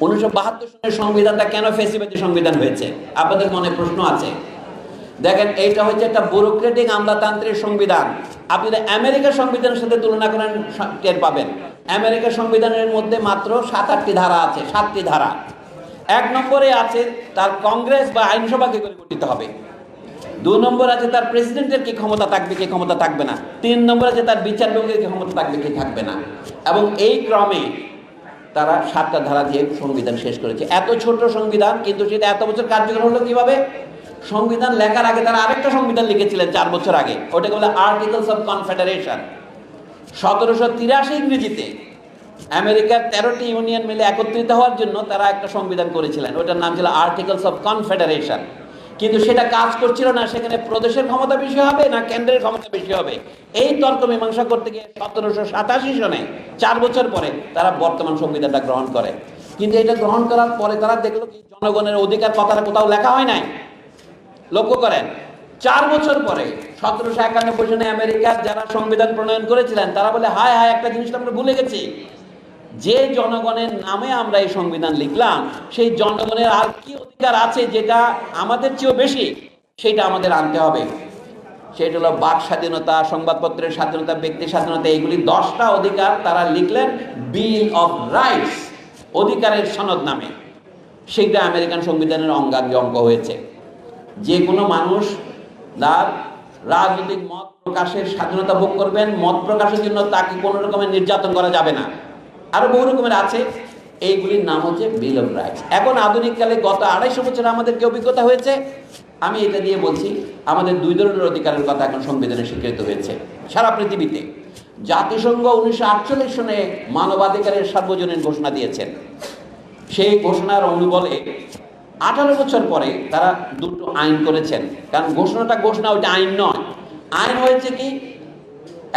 1972 সনের সংবিধানটা কেন ফ্যাসিবাদী সংবিধান হয়েছে? আপনাদের মনে প্রশ্ন আছে? দেখেন, এইটা হচ্ছে একটা ব্যুরোক্রেটিক আমলাতান্ত্রিক সংবিধান। আপনি যদি আমেরিকার সংবিধানের সাথে তুলনা করেন টের পাবেন। আমেরিকার সংবিধানের মধ্যে মাত্র 7-8টি ধারা আছে, 7টি ধারা। 1 নম্বরে আছে তার কংগ্রেস বা আইনসভাকে করে গঠিত হবে। 2 নম্বর আছে তার প্রেসিডেন্টের কি ক্ষমতা থাকবে, কি ক্ষমতা থাকবে না। 3 নম্বর আছে তার বিচার বিভাগের কি ক্ষমতা থাকবে, কি থাকবে না। এবং এই ক্রমে তারা 7টা ধারা দিয়ে সংবিধান শেষ করেছে। এত ছোট সংবিধান, কিন্তু সেটা এত বছর কার্যকর হলো কিভাবে? সংবিধান লেখার আগে তারা আরেকটা সংবিধান লিখেছিলেন 4 বছর আগে, ওটাকে বলে আর্টিকেলস অফ কনফেডারেশন। 1783 ইংরেজিতে আমেরিকার 13টি ইউনিয়ন মিলে একত্রিত হওয়ার জন্য তারা একটা সংবিধান করেছিলেন, ওটার নাম ছিল আর্টিকেলস অফ কনফেডারেশন। কিন্তু সেটা কাজ করছিল না। সেখানে প্রদেশের ক্ষমতা বেশি হবে না কেন্দ্রের ক্ষমতা বেশি হবে, এই তর্ক মীমাংসা করতে গিয়ে 1787 সনে 4 বছর পরে তারা বর্তমান সংবিধানটা গ্রহণ করে। কিন্তু এটা গ্রহণ করার পরে তারা দেখলো কি জনগণের অধিকার কথাটা কোথাও লেখা হয় নাই। লক্ষ্য করেন, 4 বছর পরে 1791 সনে আমেরিকার যারা সংবিধান প্রণয়ন করেছিলেন তারা বলে, হায় হায়, একটা জিনিস আমরা ভুলে গেছি। যে জনগণের নামে আমরা এই সংবিধান লিখলাম, সেই জনগণের আর কি অধিকার আছে যেটা আমাদের চেয়েও বেশি, সেটা আমাদের আনতে হবে। সেটা হলো বাক স্বাধীনতা, সংবাদপত্রের স্বাধীনতা, ব্যক্তি স্বাধীনতা। এইগুলি 10টা অধিকার তারা লিখলেন বিল অফ রাইটস, অধিকারের সনদ নামে। সেইটা আমেরিকান সংবিধানের অঙ্গাঙ্গী অঙ্গ হয়েছে। যে কোনো মানুষ তার রাজনৈতিক মত প্রকাশের স্বাধীনতা ভোগ করবেন। মত প্রকাশের জন্য তাকে কোনো রকমের নির্যাতন করা যাবে না। আরো বহু রকমের আছে, এইগুলির নাম হচ্ছে বিল অফ রাইটস। এখন আধুনিককালে গত 250 বছর আমাদের কি অভিজ্ঞতা হয়েছে? আমি এটা দিয়ে বলছি, আমাদের 2 ধরনের অধিকারের কথা এখন সংবিধানে স্বীকৃত হয়েছে সারা পৃথিবীতে। জাতিসংঘ 1948 সনে মানবাধিকারের সার্বজনীন ঘোষণা দিয়েছেন। সেই ঘোষণার অনুবলে 18 বছর পরে তারা 2টো আইন করেছেন। কারণ ঘোষণা, ওইটা আইন নয়। আইন হয়েছে কি,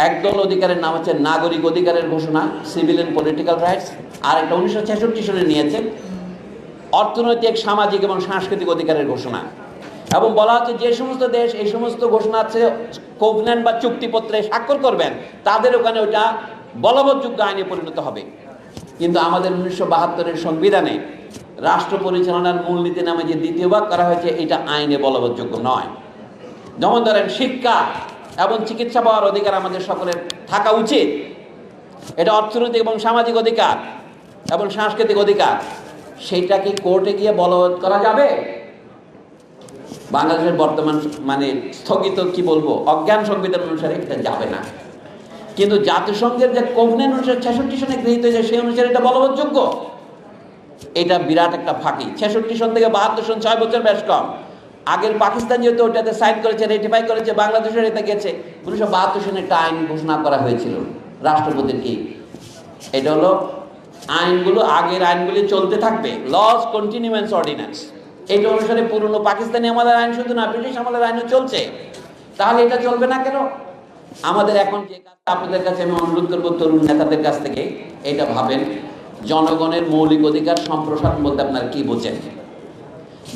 একদল অধিকারের নাম হচ্ছে নাগরিক অধিকারের ঘোষণা, সিভিল এন্ড পলিটিক্যাল রাইটস। আর একটা 1966 সনে নিয়েছেন অর্থনৈতিক, সামাজিক এবং সাংস্কৃতিক অধিকারের ঘোষণা। এবং বলা হচ্ছে যে সমস্ত দেশ এই সমস্ত ঘোষণা আছে কোভেন্যান্ট বা চুক্তিপত্রে স্বাক্ষর করবেন, তাদের ওখানে ওইটা বলবৎযোগ্য আইনে পরিণত হবে। কিন্তু আমাদের 1972-এর সংবিধানে রাষ্ট্র পরিচালনার মূলনীতি নামে যে 2য় ভাগ করা হয়েছে, এটা আইনে বলবৎযোগ্য নয়। যেমন ধরেন, শিক্ষা এবং চিকিৎসা পাওয়ার অধিকার আমাদের সকলের থাকা উচিত। এটা অর্থনৈতিক এবং সামাজিক অধিকার এবং সাংস্কৃতিক অধিকার। সেইটা কি কোর্টে গিয়ে বলবৎ করা যাবে? বাংলাদেশের বর্তমান স্থগিত কি বলবো, অজ্ঞান সংবিধান অনুসারে এটা যাবে না। কিন্তু জাতিসংঘের যে কোভেন্যান্ট 1966 সনে গৃহীত হয়েছে, সেই অনুসারে এটা বলবৎযোগ্য। এটা বিরাট একটা ফাঁকি। 66 সন থেকে 72 সন, 6 বছর, বেশ কম। আগের পাকিস্তান যেহেতু ওটাতে সাইন করেছে, রেটিফাই করেছে, বাংলাদেশের এটা গেছে। 1972 সনে একটা আইন ঘোষণা করা হয়েছিল রাষ্ট্রপতির কি, এটা হলো আইনগুলো, আগের আইনগুলি চলতে থাকবে, লস কন্টিনিউয়েন্স অর্ডিন্যান্স। এইটা অনুসারে পুরনো পাকিস্তানি আমাদের আইন শুধু না, ব্রিটিশ আমাদের আইনও চলছে। তাহলে এটা চলবে না কেন? আমাদের এখন যে কাজ, আপনাদের কাছে আমি অনুরোধ করবো, তরুণ নেতাদের কাছ থেকে এটা ভাবেন, জনগণের মৌলিক অধিকার সম্প্রসারণ বলতে আপনারা কি বোঝেন?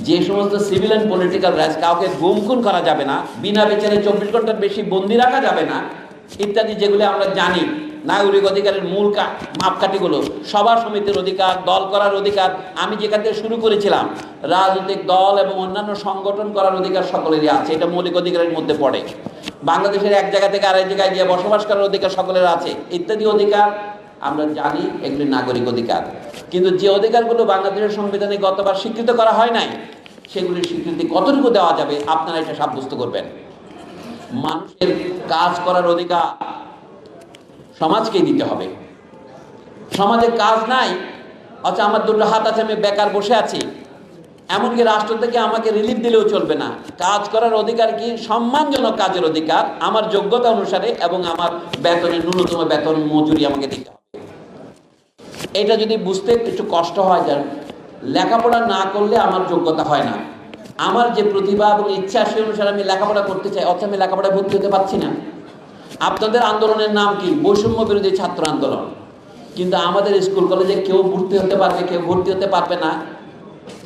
যে সমস্ত সিভিল অ্যান্ড পলিটিক্যাল রাইটস, কাউকে গুম খুন করা যাবে না, বিনা বিচারে 24 ঘন্টার বেশি বন্দি রাখা যাবে না, ইত্যাদি যেগুলি আমরা জানি, নাগরিক অধিকারের মূল মাপকাঠিগুলো, সভা সমিতির অধিকার, দল করার অধিকার, আমি যেখান থেকে শুরু করেছিলাম, রাজনৈতিক দল এবং অন্যান্য সংগঠন করার অধিকার সকলেরই আছে, এটা মৌলিক অধিকারের মধ্যে পড়ে। বাংলাদেশের এক জায়গা থেকে আরেক জায়গায় গিয়ে বসবাস করার অধিকার সকলের আছে, ইত্যাদি অধিকার আমরা জানি, এগুলি নাগরিক অধিকার। কিন্তু যে অধিকারগুলো বাংলাদেশের সংবিধানে গতবার স্বীকৃত করা হয় নাই, সেগুলির স্বীকৃতি কতটুকু দেওয়া যাবে আপনারা এটা সাব্যস্ত করবেন। মানুষের কাজ করার অধিকার সমাজকেই দিতে হবে। সমাজে কাজ নাই, আচ্ছা আমার 2টো হাত আছে, আমি বেকার বসে আছি, এমনকি রাষ্ট্র থেকে আমাকে রিলিফ দিলেও চলবে না। কাজ করার অধিকার কি? সম্মানজনক কাজের অধিকার, আমার যোগ্যতা অনুসারে, এবং আমার বেতনের ন্যূনতম বেতন মজুরি আমাকে দিতে হবে। এটা যদি বুঝতে একটু কষ্ট হয়, যান লেখাপড়া না করলে আমার যোগ্যতা হয় না, আমার যে প্রতিভা এবং ইচ্ছা সে অনুসারে আমি লেখাপড়া করতে চাই, অথচ আমি লেখাপড়ায় ভর্তি হতে পারছি না। আপনাদের আন্দোলনের নাম কি? বৈষম্য বিরোধী ছাত্র আন্দোলন। কিন্তু আমাদের স্কুল কলেজে কেউ ভর্তি হতে পারবে, কেউ ভর্তি হতে পারবে না।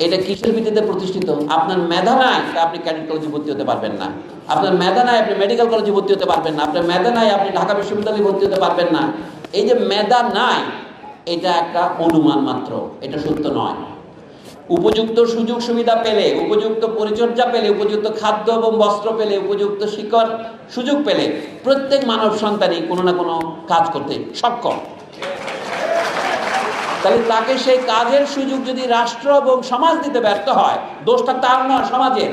এটা কিসের ভিত্তিতে প্রতিষ্ঠিত? আপনার মেধা নাই, আপনি ক্যাডেট কলেজে ভর্তি হতে পারবেন না। আপনার মেধা নাই, আপনি মেডিকেল কলেজে ভর্তি হতে পারবেন না। আপনার মেধা নাই, আপনি ঢাকা বিশ্ববিদ্যালয়ে ভর্তি হতে পারবেন না। এই যে মেধা নাই, এটা একটা অনুমান মাত্র, এটা সত্য নয়। উপযুক্ত সুযোগ সুবিধা পেলে, উপযুক্ত পরিচর্যা পেলে, উপযুক্ত খাদ্য এবং বস্ত্র পেলে, উপযুক্ত শিক্ষার সুযোগ পেলে প্রত্যেক মানব সন্তানই কোনো না কোনো কাজ করতে সক্ষম। তাহলে তাকে সেই কাজের সুযোগ যদি রাষ্ট্র এবং সমাজ দিতে ব্যর্থ হয়, দোষটা তার নয়, সমাজের।